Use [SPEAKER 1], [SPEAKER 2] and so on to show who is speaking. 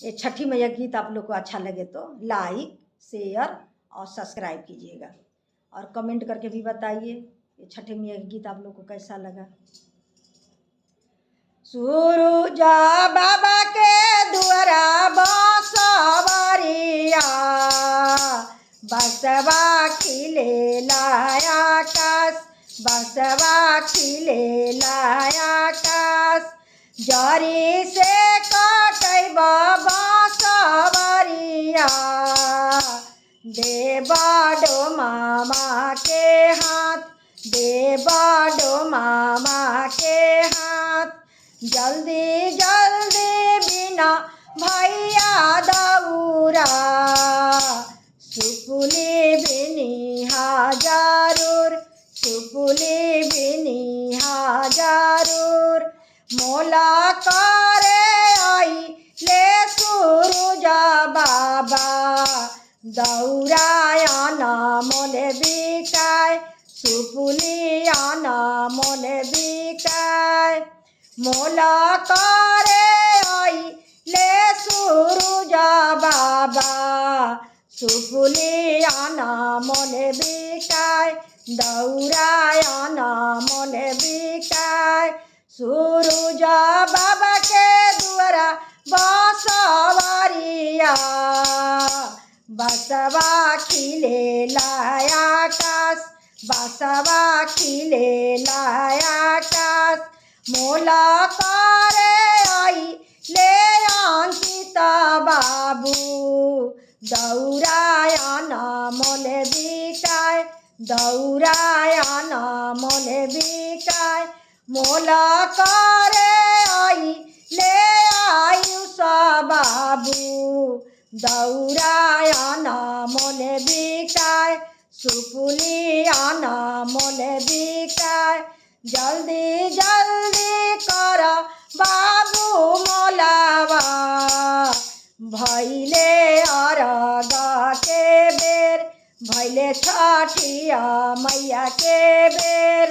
[SPEAKER 1] ये छठी मैया गीत आप लोग को अच्छा लगे तो लाइक शेयर और सब्सक्राइब कीजिएगा और कमेंट करके भी बताइए ये छठी मैया गीत आप लोग को कैसा लगा। सूरुजा बाबा के दुआरा बसवरिया बसवा खिले आकाश बसवा खिले आकाश जरी से कटैब बसवरिया देवाडो मामा के हाथ देवाडो मामा के हाथ जल्दी जल्दी बिना भैया दौरा सुपुली बिनी हाजरूर सुपुली बिनी हाजरूर मोला करे आई ले सूरुजा बाबा दौरायाना मोले बिकाय सुपुली आना मोले बिकाय मोला करे आई ले सूरुजा बाबा सुपुली आना मोले बिकाय दौरायाना मोले बिकाय सूरुजा बाबा के दुआरा बसवरिया बसवा खिले आकाश बसवा खिले आकाश मोला करे आई ले अंकिता बाबू दौरायाना मोले बिकाय दौरायाना मोले बिकाय मोला करे आई ले आयुष बाबू दौरायाना मोले बिकाय सुपुली आना मोले बिकाय जल्दी जल्दी कर बाबू मोलावा भैले अरगा के बेर भैले छठिया मैया के बेर।